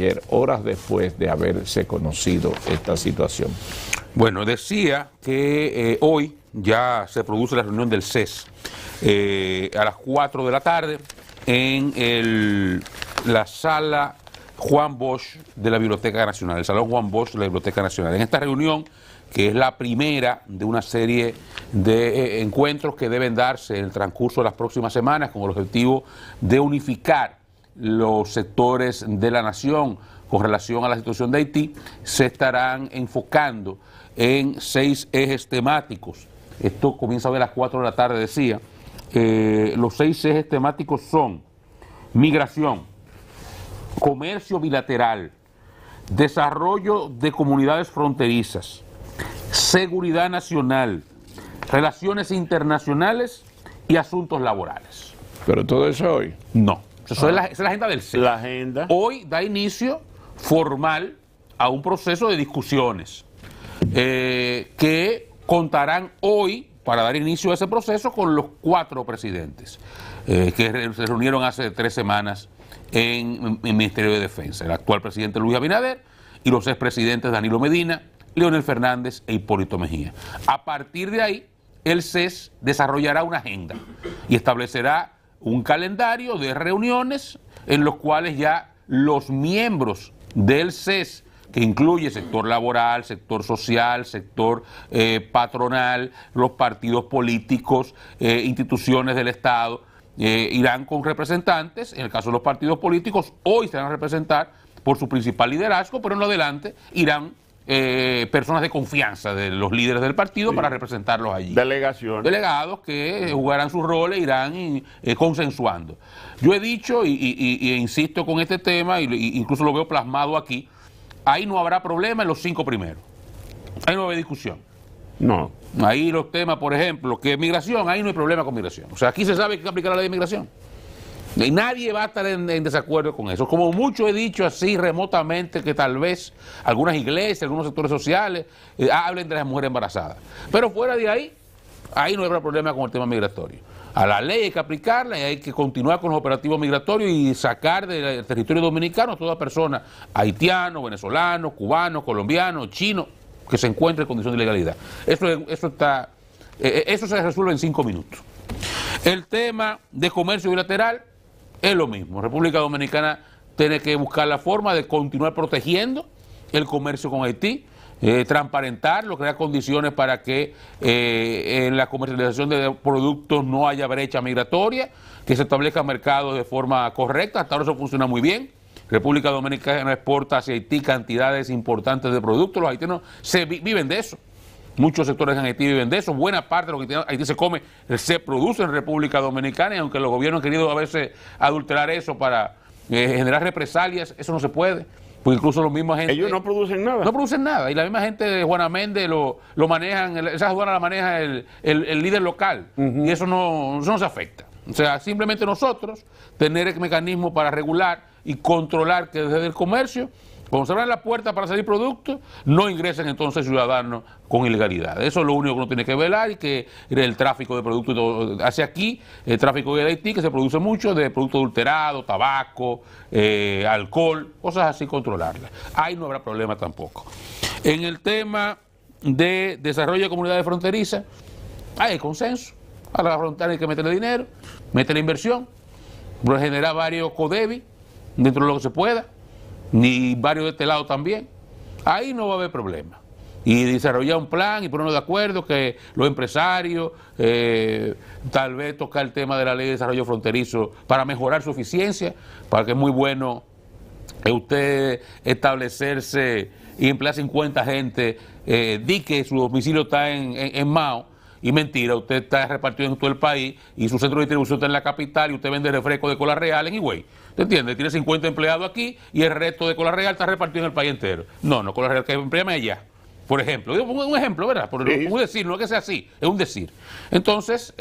ayer, horas después de haberse conocido esta situación? Bueno, decía que hoy ya se produce la reunión del CES a las 4 de la tarde en la sala Juan Bosch de la Biblioteca Nacional, el Salón Juan Bosch de la Biblioteca Nacional. En esta reunión, que es la primera de una serie de encuentros que deben darse en el transcurso de las próximas semanas con el objetivo de unificar los sectores de la nación con relación a la situación de Haití, se estarán enfocando en 6 ejes temáticos. Esto comienza a ver a las 4 de la tarde, decía. Los 6 ejes temáticos son migración, comercio bilateral, desarrollo de comunidades fronterizas, seguridad nacional, relaciones internacionales y asuntos laborales. ¿Pero todo eso hoy? No, esa es la agenda del CES. La agenda. Hoy da inicio formal a un proceso de discusiones que contarán hoy, para dar inicio a ese proceso, con los 4 presidentes que se reunieron hace 3 semanas en el Ministerio de Defensa. El actual presidente Luis Abinader y los expresidentes Danilo Medina, Leonel Fernández e Hipólito Mejía. A partir de ahí, el CES desarrollará una agenda y establecerá un calendario de reuniones en los cuales ya los miembros del CES, que incluye sector laboral, sector social, sector patronal, los partidos políticos, instituciones del Estado, irán con representantes. En el caso de los partidos políticos, hoy se van a representar por su principal liderazgo, pero en lo adelante irán personas de confianza de los líderes del partido, sí, para representarlos allí. Delegación. Delegados que jugarán sus roles, irán consensuando. Yo he dicho y insisto con este tema, incluso lo veo plasmado aquí, ahí no habrá problema en los 5 primeros. Ahí no va a haber discusión. No. Ahí los temas, por ejemplo, que migración, ahí no hay problema con migración. O sea, aquí se sabe que hay que aplicar la ley de migración. Y nadie va a estar en desacuerdo con eso. Como mucho he dicho así remotamente que tal vez algunas iglesias, algunos sectores sociales hablen de las mujeres embarazadas. Pero fuera de ahí, ahí no habrá problema con el tema migratorio. A la ley hay que aplicarla y hay que continuar con los operativos migratorios y sacar del territorio dominicano a toda persona, haitiano, venezolano, cubano, colombiano, chino, que se encuentre en condición de ilegalidad. Eso se resuelve en 5 minutos. El tema de comercio bilateral es lo mismo. República Dominicana tiene que buscar la forma de continuar protegiendo el comercio con Haití, transparentarlo, crear condiciones para que en la comercialización de productos no haya brecha migratoria, que se establezcan mercados de forma correcta. Hasta ahora eso funciona muy bien. República Dominicana exporta hacia Haití cantidades importantes de productos. Los haitianos viven de eso. Muchos sectores en Haití viven de eso. Buena parte de lo que Haití se come se produce en República Dominicana, y aunque los gobiernos han querido a veces adulterar eso para generar represalias, eso no se puede. Porque incluso los mismos gente... Ellos no producen nada. No producen nada. Y la misma gente de Juana Méndez lo manejan, esa aduana la maneja el líder local. Y eso no se afecta. O sea, simplemente nosotros tener el mecanismo para regular y controlar que desde el comercio, cuando se abran la puerta para salir productos, no ingresen entonces ciudadanos con ilegalidad. Eso es lo único que uno tiene que velar, y que el tráfico de productos hacia aquí, el tráfico de Haití, que se produce mucho de productos adulterados, tabaco, alcohol, cosas así, controlarlas. Ahí no habrá problema tampoco. En el tema de desarrollo de comunidades fronterizas, hay consenso. A la frontera hay que meterle dinero, meterle inversión, generar varios CODEBI dentro de lo que se pueda, ni varios de este lado también. Ahí no va a haber problema. Y desarrollar un plan y ponernos de acuerdo que los empresarios, tal vez tocar el tema de la ley de desarrollo fronterizo para mejorar su eficiencia, para que es muy bueno usted establecerse y emplear 50 gente, di que su domicilio está en Mao, y mentira, usted está repartido en todo el país y su centro de distribución está en la capital y usted vende refresco de Cola Real en Higüey. ¿Te entiendes? Tiene 50 empleados aquí y el resto de Cola Real está repartido en el país entero. No, Cola Real que empleame allá. Por ejemplo, un ejemplo, ¿verdad? Un decir, no es que sea así, es un decir. Entonces,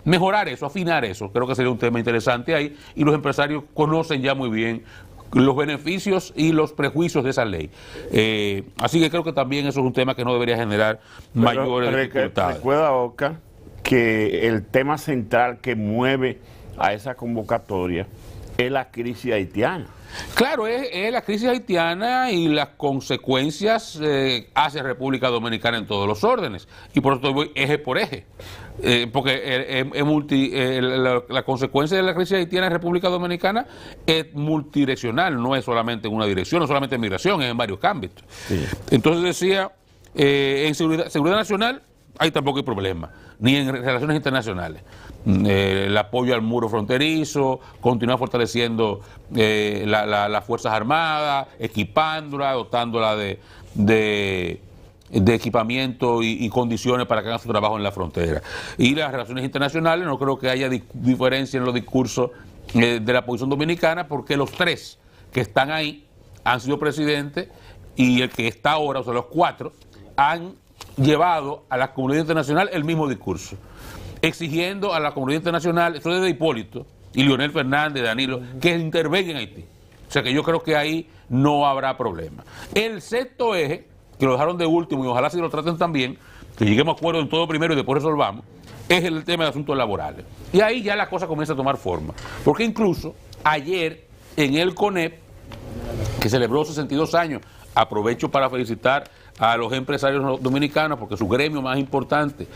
mejorar eso, afinar eso, creo que sería un tema interesante ahí, y los empresarios conocen ya muy bien los beneficios y los prejuicios de esa ley. Así que creo que también eso es un tema que no debería generar mayores dificultades. Recuerda, Oscar, que el tema central que mueve a esa convocatoria es la crisis haitiana. Claro, es la crisis haitiana y las consecuencias hacia República Dominicana en todos los órdenes. Y por eso voy eje por eje. Porque la consecuencia de la crisis haitiana en República Dominicana es multidireccional, no es solamente en una dirección, no solamente en migración, es en varios ámbitos. Sí. Entonces decía, en seguridad nacional, ahí tampoco hay problema, ni en relaciones internacionales. El apoyo al muro fronterizo, continuar fortaleciendo las Fuerzas Armadas, equipándola, dotándola de equipamiento y condiciones para que hagan su trabajo en la frontera. Y las relaciones internacionales, no creo que haya diferencia en los discursos de la posición dominicana, porque los tres que están ahí han sido presidentes y el que está ahora, o sea, los cuatro, han llevado a la comunidad internacional el mismo discurso, exigiendo a la comunidad internacional, eso desde Hipólito y Leonel Fernández, Danilo, que intervengan en Haití. O sea que yo creo que ahí no habrá problema. El sexto eje, que lo dejaron de último y ojalá si lo traten también, que lleguemos a acuerdo en todo primero y después resolvamos, es el tema de asuntos laborales. Y ahí ya la cosa comienza a tomar forma. Porque incluso ayer en el CONEP, que celebró 62 años, aprovecho para felicitar a los empresarios dominicanos porque su gremio más importante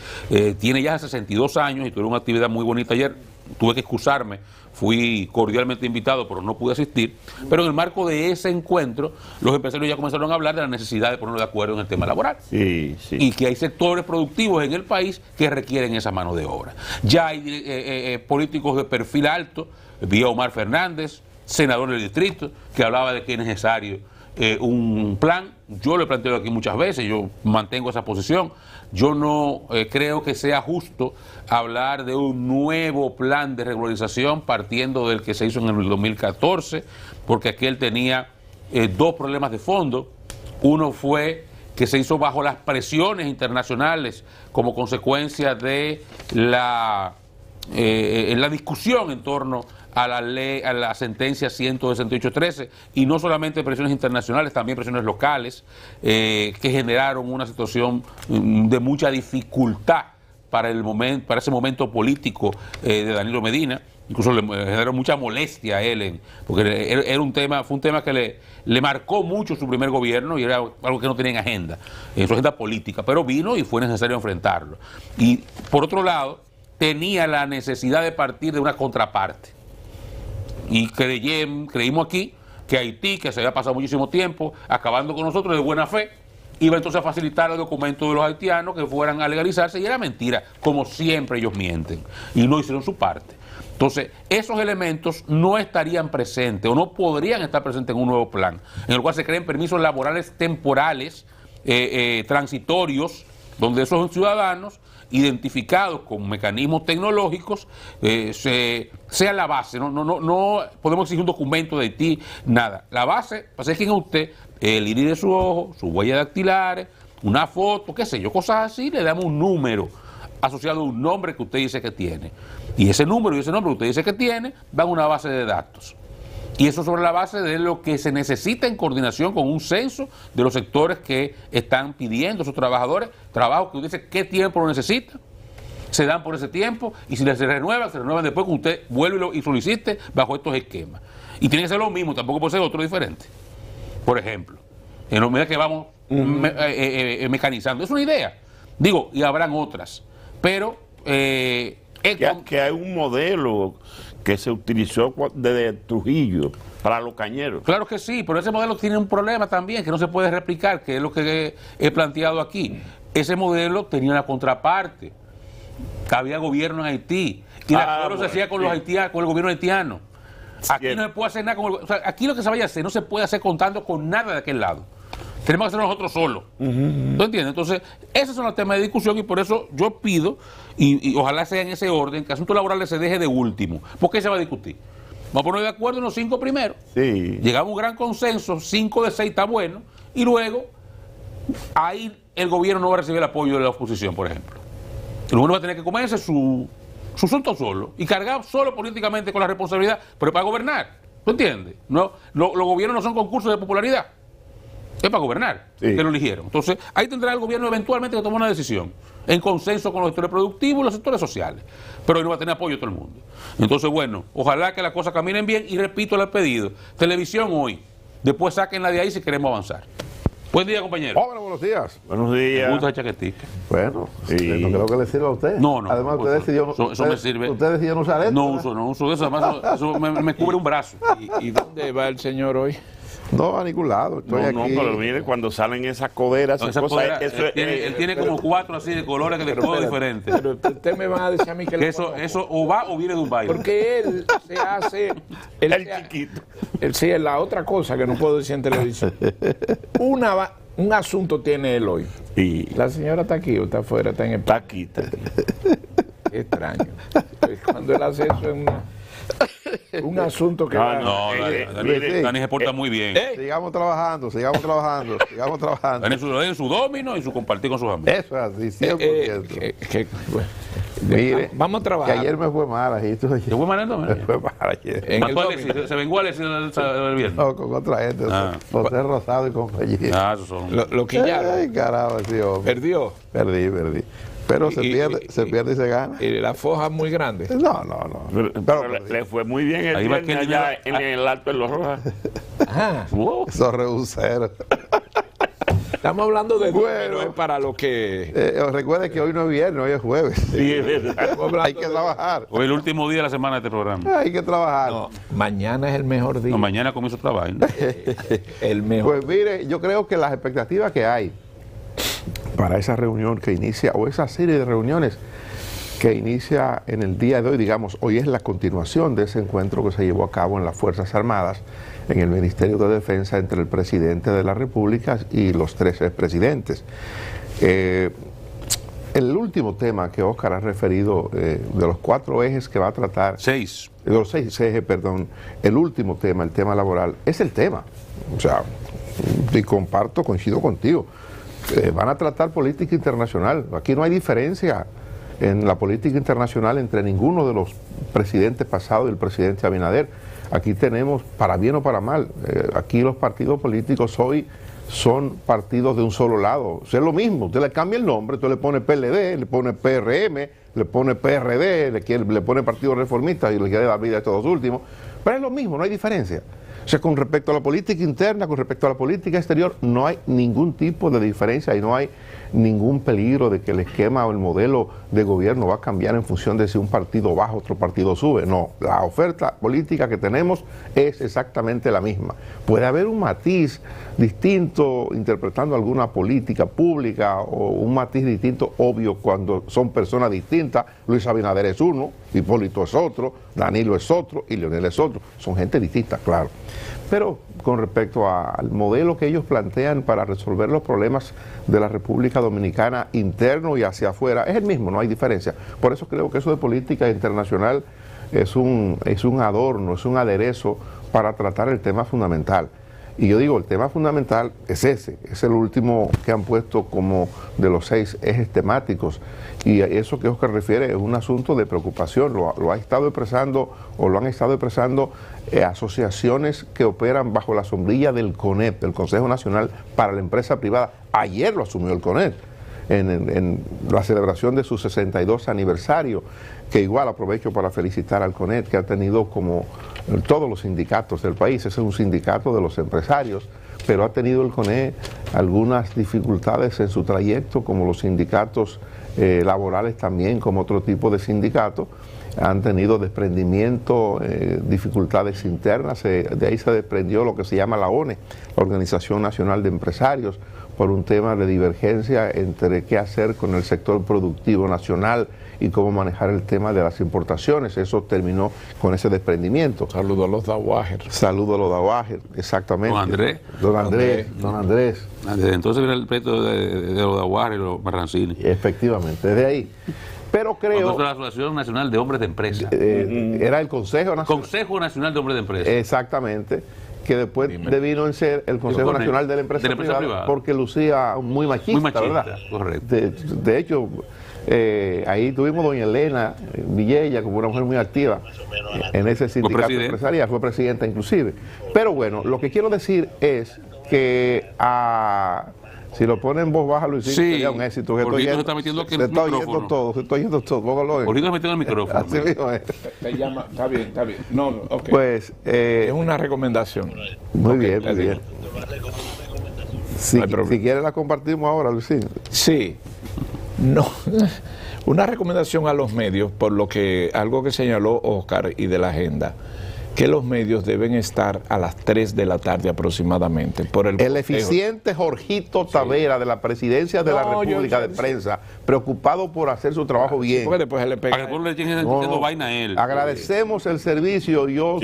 tiene ya 62 años y tuve una actividad muy bonita ayer. Tuve que excusarme, fui cordialmente invitado, pero no pude asistir. Pero en el marco de ese encuentro, los empresarios ya comenzaron a hablar de la necesidad de ponernos de acuerdo en el tema laboral. Sí, sí. Y que hay sectores productivos en el país que requieren esa mano de obra. Ya hay políticos de perfil alto, vi a Omar Fernández, senador del distrito, que hablaba de que es necesario un plan. Yo lo he planteado aquí muchas veces, yo mantengo esa posición. Yo no creo que sea justo hablar de un nuevo plan de regularización partiendo del que se hizo en el 2014, porque aquel tenía dos problemas de fondo. Uno fue que se hizo bajo las presiones internacionales como consecuencia de la discusión en torno a la ley, a la sentencia 168.13, y no solamente presiones internacionales, también presiones locales que generaron una situación de mucha dificultad para ese momento político de Danilo Medina. Incluso le generó mucha molestia a él, porque fue un tema que le marcó mucho su primer gobierno y era algo que no tenía en agenda, en su agenda política, pero vino y fue necesario enfrentarlo. Y por otro lado, tenía la necesidad de partir de una contraparte. Y creímos aquí que Haití, que se había pasado muchísimo tiempo acabando con nosotros de buena fe, iba entonces a facilitar el documento de los haitianos que fueran a legalizarse, y era mentira, como siempre ellos mienten, y no hicieron su parte. Entonces, esos elementos no estarían presentes o no podrían estar presentes en un nuevo plan, en el cual se creen permisos laborales temporales, transitorios, donde esos ciudadanos identificados con mecanismos tecnológicos sea la base. No podemos exigir un documento de Haití, nada. La base, para saber quién es usted, el iris de su ojo, su huella dactilares, una foto, qué sé yo, cosas así, le damos un número asociado a un nombre que usted dice que tiene. Y ese número y ese nombre que usted dice que tiene van a una base de datos. Y eso sobre la base de lo que se necesita en coordinación con un censo de los sectores que están pidiendo a sus trabajadores, trabajos que usted dice qué tiempo lo necesita, se dan por ese tiempo, y si se renuevan después que usted vuelve y solicite bajo estos esquemas. Y tiene que ser lo mismo, tampoco puede ser otro diferente. Por ejemplo, en la medida que vamos mecanizando. Es una idea, digo, y habrán otras, pero que hay un modelo que se utilizó desde Trujillo para los cañeros. Claro que sí, pero ese modelo tiene un problema también que no se puede replicar, que es lo que he planteado aquí. Ese modelo tenía una contraparte. Había gobierno en Haití y el acuerdo se hacía con los haitianos, con el gobierno haitiano. Aquí no se puede hacer nada aquí lo que se vaya a hacer no se puede hacer contando con nada de aquel lado. Tenemos que hacerlo nosotros solos. ¿Tú entiendes? Entonces, esos son los temas de discusión, y por eso yo pido, y ojalá sea en ese orden, que asuntos laborales se deje de último. ¿Por qué se va a discutir? Vamos a poner de acuerdo en los 5 primeros. Sí. Llegamos a un gran consenso, 5 de 6 está bueno, y luego ahí el gobierno no va a recibir el apoyo de la oposición, por ejemplo. El gobierno va a tener que comerse su asunto solo y cargar solo políticamente con la responsabilidad, pero para gobernar. ¿Tú entiendes? No, los gobiernos no son concursos de popularidad. Es para gobernar, Sí. que lo eligieron. Entonces, ahí tendrá el gobierno eventualmente que tomar una decisión, en consenso con los sectores productivos y los sectores sociales. Pero ahí no va a tener apoyo de todo el mundo. Entonces, bueno, ojalá que las cosas caminen bien y repito el pedido. Televisión hoy, después sáquenla de ahí si queremos avanzar. Buen día, compañero. Hola, buenos días. Buenos Me días. gusta esa chaquetica. Bueno, Sí. no creo que le sirva a usted. No. Además, usted decidió, Eso me sirve. usted decidió no usar esto. No ¿verdad? uso eso. Además, eso me cubre un brazo. ¿Y dónde va el señor hoy? No va a ningún lado. Estoy No, aquí. pero mire, cuando salen esas coderas, No, esas esa cosas, codera, eso él tiene como 4 así de colores de codo diferentes. Pero usted me va a decir a mí que Que lo eso conozco. o va o viene de un baile. Porque él se hace... Él el se- chiquito. él sí es la otra cosa que no puedo decir en televisión. Un asunto tiene él hoy. Y La señora está aquí o está afuera, está en el está aquí. está aquí. Qué extraño. Cuando él hace eso es un asunto que... No, va- No, mire, Dani se porta muy bien. Sigamos trabajando, sigamos trabajando, sigamos trabajando. En su domino y su compartir con sus amigos. Eso es así, 100%. bueno, Mire, vamos a que trabajar. ayer me fue mal, ajito. ¿Te fue manejando? Me fue mal ayer. En el Mató a domino. Alexis, se vengó a Alexis el viernes. No, con otra gente. Ah. José Rosado y compañía. Ah, esos son. Lo quillaron. Ay, carajo, sí, hombre. Perdió. Perdí. Pero se pierde y se gana. Y la foja muy grande. No. Pero le fue muy bien el Ahí va viernes que allá en el Alto de los Rojas. Ajá. Eso es reducero. Estamos hablando de Bueno. números para lo que... Recuerde que hoy no es viernes, hoy es jueves. Sí, es verdad. estamos hablando Hay que trabajar. Hoy es el último día de la semana de este programa. Hay que trabajar. No, mañana es el mejor día. No, mañana comienza otra vaina. El mejor. Pues mire, yo creo que las expectativas que hay para esa reunión que inicia, o esa serie de reuniones que inicia en el día de hoy, digamos, hoy es la continuación de ese encuentro que se llevó a cabo en las Fuerzas Armadas, en el Ministerio de Defensa, entre el presidente de la República y los 3 expresidentes. El último tema que Óscar ha referido, de los 4 ejes que va a tratar, 6. de los 6 ejes, perdón, el último tema, el tema laboral, es el tema. O sea, y coincido contigo. Van a tratar política internacional. Aquí no hay diferencia en la política internacional entre ninguno de los presidentes pasados y el presidente Abinader. Aquí tenemos, para bien o para mal, aquí los partidos políticos hoy son partidos de un solo lado. O sea, es lo mismo, usted le cambia el nombre, usted le pone PLD, le pone PRM, le pone PRD, le pone Partido Reformista y le quiere dar vida a estos dos últimos. Pero es lo mismo, no hay diferencia. O sea, con respecto a la política interna, con respecto a la política exterior, no hay ningún tipo de diferencia y no hay ningún peligro de que el esquema o el modelo de gobierno va a cambiar en función de si un partido baja, otro partido sube. No, la oferta política que tenemos es exactamente la misma. Puede haber un matiz distinto interpretando alguna política pública o un matiz distinto obvio cuando son personas distintas. Luis Abinader es uno, Hipólito es otro, Danilo es otro y Leonel es otro. Son gente distinta, claro. Pero con respecto al modelo que ellos plantean para resolver los problemas de la República Dominicana interno y hacia afuera, es el mismo, no hay diferencia. Por eso creo que eso de política internacional es un adorno, es un aderezo para tratar el tema fundamental. Y yo digo, el tema fundamental es ese, es el último que han puesto como de los 6 ejes temáticos. Y eso que Óscar refiere es un asunto de preocupación, lo ha estado expresando o lo han estado expresando asociaciones que operan bajo la sombrilla del CONEP, del Consejo Nacional para la Empresa Privada. Ayer lo asumió el CONEP en la celebración de su 62 aniversario, que igual aprovecho para felicitar al CONEP, que ha tenido como todos los sindicatos del país, ese es un sindicato de los empresarios, pero ha tenido el CONEP algunas dificultades en su trayecto, como los sindicatos laborales también, como otro tipo de sindicatos, han tenido desprendimiento, dificultades internas, de ahí se desprendió lo que se llama la ONE, la Organización Nacional de Empresarios, por un tema de divergencia entre qué hacer con el sector productivo nacional y cómo manejar el tema de las importaciones. Eso terminó con ese desprendimiento. Saludos a los Dawager. Saludo a los Dawager, exactamente. Don Andrés. Don Andrés. Desde entonces era el pleito de los Daguares y los Marrancini. Efectivamente, desde ahí. Pero creo... Entonces la Asociación Nacional de Hombres de Empresa. Era el Consejo Nacional. Consejo Nacional de Hombres de Empresa. Exactamente, que después devino en ser el Consejo Correcto. Nacional de la Empresa, privada, porque lucía muy machista, ¿verdad? Correcto. De hecho, ahí tuvimos doña Elena Villella como una mujer muy activa en ese sindicato empresarial, fue presidenta inclusive. Pero bueno, lo que quiero decir es que si lo pone en voz baja, Luisín, sería un éxito. Jorgito se está metiendo aquí el micrófono. Se está oyendo todo. Jorgito se metiendo el micrófono. Así mismo es. Te llama, está bien. No, ok. Pues, es una recomendación. Muy bien. Si No hay problema. quieres la compartimos ahora, Luisín. Sí. No. Una recomendación a los medios, por lo que algo que señaló Oscar y de la agenda, que los medios deben estar a las 3 de la tarde aproximadamente. Por el eficiente Jorgito Tavera de la Presidencia de la República de Prensa, preocupado por hacer su trabajo bien. Porque después se le pega. Para que tú le tienes diciendo vaina a él. Agradecemos el servicio. Yo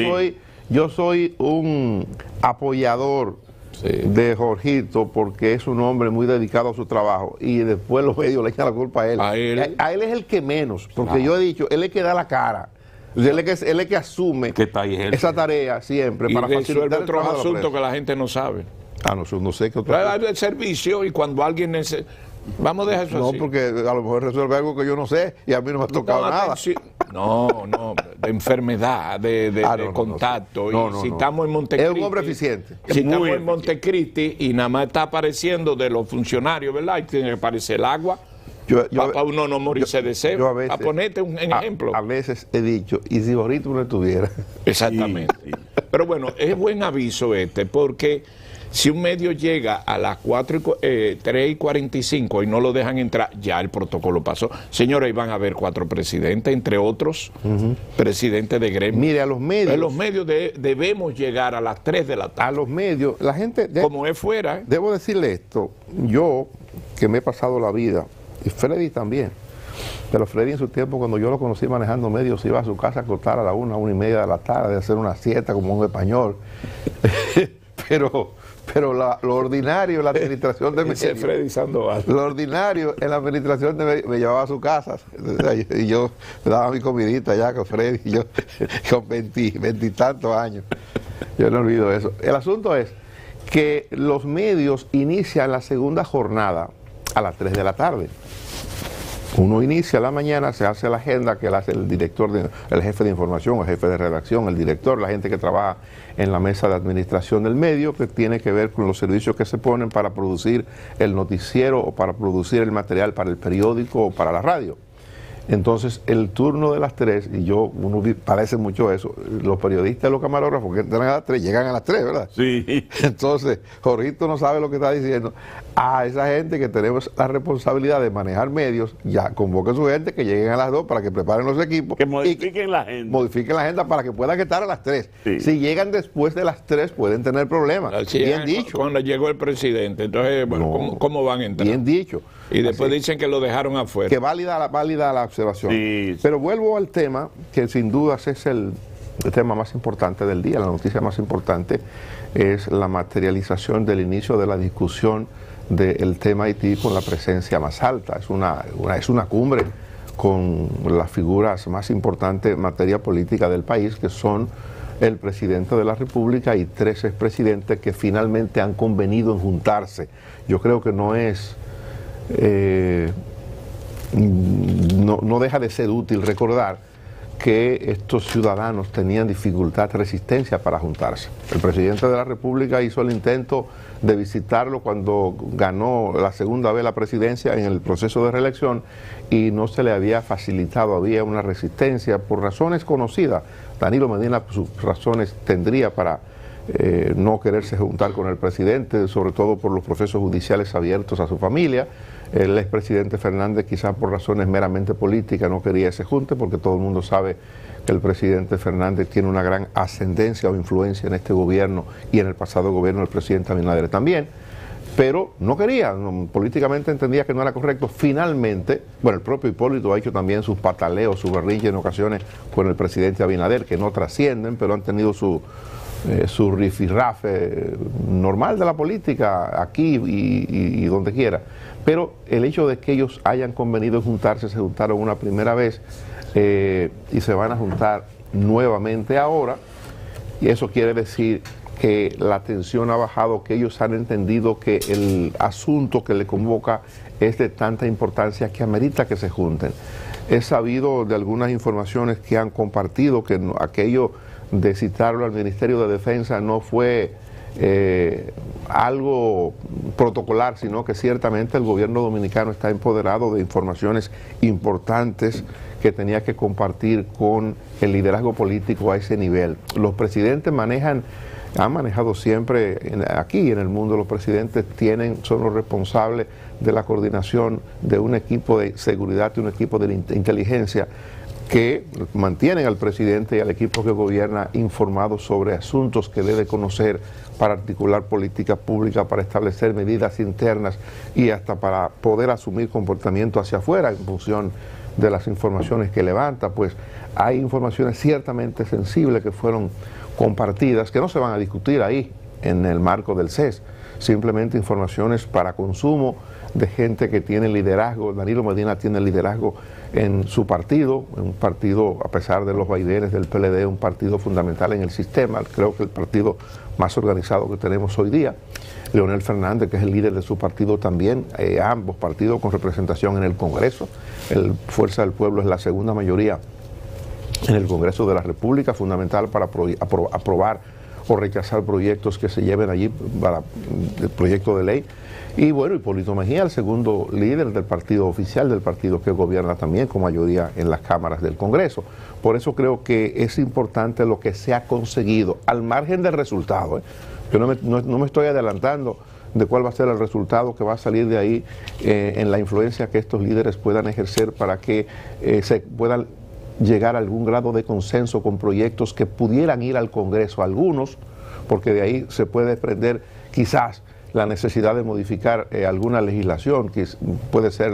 soy un apoyador de Jorgito porque es un hombre muy dedicado a su trabajo y después los medios le echan la culpa a él. A él es el que menos, porque yo he dicho, él es el que da la cara. Él es el que asume esa tarea siempre para facilitar otros asuntos que la gente no sabe. No sé qué otro. Hay el servicio y cuando alguien vamos a dejar eso así. No, porque a lo mejor resuelve algo que yo no sé y a mí no me ha tocado nada. No, de enfermedad, de contacto. No, si estamos en Montecristi. Es un hombre eficiente. Si estamos en Montecristi y nada más está apareciendo de los funcionarios, ¿verdad? Y tiene que aparecer el agua. Para uno no morirse de sed. A ponerte un ejemplo. A veces he dicho, ¿y si Jorgito no estuviera? Exactamente. Sí. Pero bueno, es buen aviso porque si un medio llega a las 3:45 y no lo dejan entrar, ya el protocolo pasó. Señores, van a haber 4 presidentes, entre otros, presidentes de gremio. Mire, a los medios. A los medios debemos llegar a las 3 de la tarde. A los medios, la gente. Como es fuera. Debo decirle esto, yo que me he pasado la vida, y Freddy también. Pero Freddy en su tiempo, cuando yo lo conocí manejando medios, iba a su casa a acostar a la 1:30 de la tarde, a hacer una siesta como un español. pero lo ordinario en la administración de medios. Freddy Sandoval. Lo ordinario en la administración de medios, me llevaba a su casa. Y yo me daba mi comidita ya con Freddy, yo con 20 y tantos años. Yo no olvido eso. El asunto es que los medios inician la segunda jornada a las 3 de la tarde. Uno inicia la mañana, se hace la agenda que la hace el director, el jefe de información, el jefe de redacción, el director, la gente que trabaja en la mesa de administración del medio, que tiene que ver con los servicios que se ponen para producir el noticiero o para producir el material para el periódico o para la radio. Entonces, el turno de las 3, y uno parece mucho eso, los periodistas y los camarógrafos que entran a las 3, llegan a las 3, ¿verdad? Sí. Entonces, Jorgito no sabe lo que está diciendo. A esa gente que tenemos la responsabilidad de manejar medios, ya convoque a su gente que lleguen a las 2 para que preparen los equipos. Que modifiquen la agenda. Modifiquen la agenda para que puedan estar a las 3. Sí. Si llegan después de las 3 pueden tener problemas. Bien dicho. Cuando llegó el presidente, entonces, bueno, ¿cómo van a entrar? Bien dicho. Y después dicen que lo dejaron afuera. Que válida la observación. Sí. Pero vuelvo al tema, que sin dudas es el tema más importante del día, la noticia más importante es la materialización del inicio de la discusión del tema Haití con la presencia más alta. Es una cumbre con las figuras más importantes en materia política del país, que son el presidente de la República y 3 expresidentes que finalmente han convenido en juntarse. Yo creo que no es... no deja de ser útil recordar que estos ciudadanos tenían dificultad, resistencia para juntarse. El presidente de la República hizo el intento de visitarlo cuando ganó la segunda vez la presidencia en el proceso de reelección y no se le había facilitado, había una resistencia por razones conocidas. Danilo Medina sus razones tendría para no quererse juntar con el presidente, sobre todo por los procesos judiciales abiertos a su familia. El expresidente Fernández, quizás por razones meramente políticas, no quería ese junte, porque todo el mundo sabe que el presidente Fernández tiene una gran ascendencia o influencia en este gobierno y en el pasado gobierno del presidente Abinader también, pero no quería, políticamente entendía que no era correcto. Finalmente, bueno, el propio Hipólito ha hecho también sus pataleos, sus berrinches en ocasiones con el presidente Abinader, que no trascienden, pero han tenido su rifirrafe normal de la política aquí y donde quiera. Pero el hecho de que ellos hayan convenido en juntarse, se juntaron una primera vez y se van a juntar nuevamente ahora, y eso quiere decir que la tensión ha bajado, que ellos han entendido que el asunto que le convoca es de tanta importancia que amerita que se junten. He sabido de algunas informaciones que han compartido que aquello de citarlo al Ministerio de Defensa no fue algo protocolar, sino que ciertamente el gobierno dominicano está empoderado de informaciones importantes que tenía que compartir con el liderazgo político a ese nivel. Los presidentes han manejado siempre, aquí en el mundo los presidentes son los responsables de la coordinación de un equipo de seguridad y un equipo de inteligencia que mantienen al presidente y al equipo que gobierna informados sobre asuntos que debe conocer para articular políticas públicas, para establecer medidas internas y hasta para poder asumir comportamiento hacia afuera en función de las informaciones que levanta. Pues hay informaciones ciertamente sensibles que fueron compartidas, que no se van a discutir ahí en el marco del CES, simplemente informaciones para consumo de gente que tiene liderazgo. Danilo Medina tiene liderazgo en su partido, un partido, a pesar de los vaivenes del PLD, un partido fundamental en el sistema, creo que el partido más organizado que tenemos hoy día. Leonel Fernández, que es el líder de su partido también, ambos partidos con representación en el Congreso. El Fuerza del Pueblo es la segunda mayoría en el Congreso de la República, fundamental para aprobar o rechazar proyectos que se lleven allí para el proyecto de ley. Y bueno, Hipólito Mejía, el segundo líder del partido oficial, del partido que gobierna también con mayoría en las cámaras del Congreso. Por eso creo que es importante lo que se ha conseguido, al margen del resultado. Yo no me estoy adelantando de cuál va a ser el resultado que va a salir de ahí en la influencia que estos líderes puedan ejercer para que se puedan llegar a algún grado de consenso con proyectos que pudieran ir al Congreso, algunos, porque de ahí se puede desprender quizás la necesidad de modificar alguna legislación, que puede ser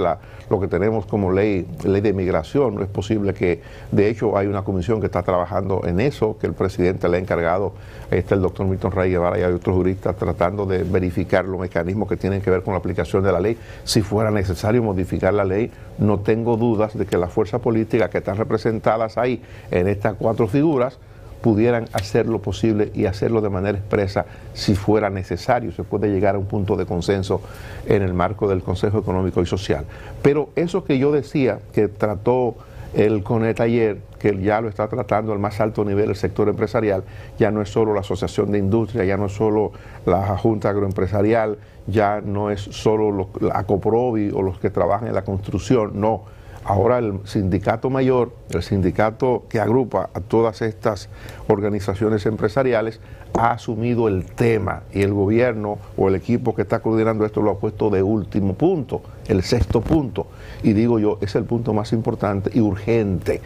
lo que tenemos como ley de migración. No es posible que, de hecho, hay una comisión que está trabajando en eso, que el presidente le ha encargado, está el doctor Milton Ray Guevara y hay otros juristas tratando de verificar los mecanismos que tienen que ver con la aplicación de la ley. Si fuera necesario modificar la ley, no tengo dudas de que las fuerzas políticas que están representadas ahí en estas 4 figuras pudieran hacer lo posible y hacerlo de manera expresa si fuera necesario. Se puede llegar a un punto de consenso en el marco del Consejo Económico y Social. Pero eso que yo decía, que trató el CONET ayer, que ya lo está tratando al más alto nivel el sector empresarial, ya no es solo la Asociación de Industria, ya no es solo la Junta Agroempresarial, ya no es solo la ACOPROVI o los que trabajan en la construcción, no. Ahora el sindicato mayor, el sindicato que agrupa a todas estas organizaciones empresariales, ha asumido el tema y el gobierno o el equipo que está coordinando esto lo ha puesto de último punto, el 6º punto. Y digo yo, es el punto más importante y urgente.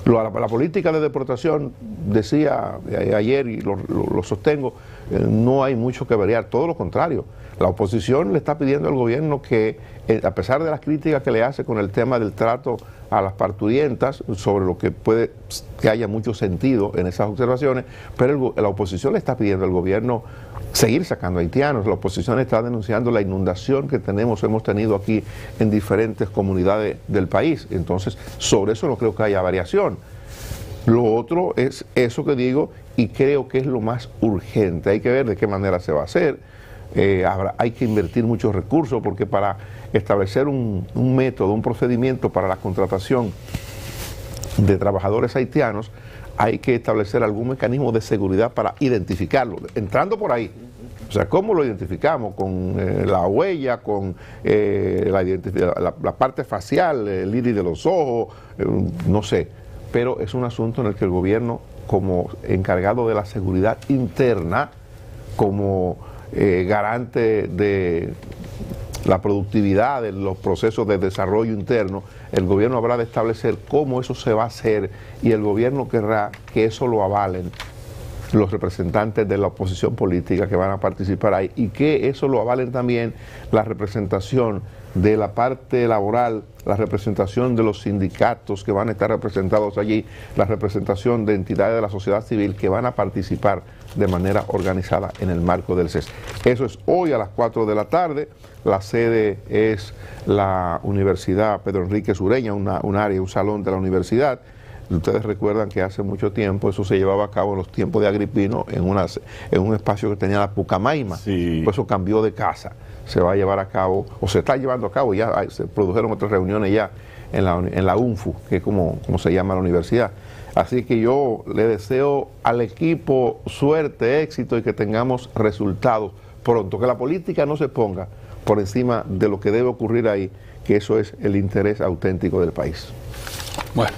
La política de deportación, decía ayer y lo sostengo, no hay mucho que variar, todo lo contrario. La oposición le está pidiendo al gobierno que, a pesar de las críticas que le hace con el tema del trato a las parturientas, sobre lo que puede que haya mucho sentido en esas observaciones, pero la oposición le está pidiendo al gobierno seguir sacando haitianos. La oposición está denunciando la inundación que hemos tenido aquí en diferentes comunidades del país. Entonces, sobre eso no creo que haya variación. Lo otro es eso que digo, y creo que es lo más urgente. Hay que ver de qué manera se va a hacer. Hay que invertir muchos recursos, porque para establecer un método, un procedimiento para la contratación de trabajadores haitianos, hay que establecer algún mecanismo de seguridad para identificarlo, entrando por ahí. O sea, ¿cómo lo identificamos? Con la huella, con la parte facial, el iris de los ojos, no sé. Pero es un asunto en el que el gobierno, como encargado de la seguridad interna, como garante de la productividad de los procesos de desarrollo interno, el gobierno habrá de establecer cómo eso se va a hacer, y el gobierno querrá que eso lo avalen los representantes de la oposición política que van a participar ahí, y que eso lo avalen también la representación de la parte laboral, la representación de los sindicatos que van a estar representados allí, la representación de entidades de la sociedad civil que van a participar de manera organizada en el marco del CES. Eso es hoy a las 4 de la tarde. La sede es la Universidad Pedro Enrique Sureña, un área, un salón de la universidad. Ustedes recuerdan que hace mucho tiempo eso se llevaba a cabo en los tiempos de Agripino, en un espacio que tenía la Pucamaima. Sí. Pues eso cambió de casa. Se va a llevar a cabo, o se está llevando a cabo, ya se produjeron otras reuniones ya en la UNFU, que es como se llama la universidad. Así que yo le deseo al equipo suerte, éxito y que tengamos resultados pronto. Que la política no se ponga por encima de lo que debe ocurrir ahí, que eso es el interés auténtico del país. Bueno,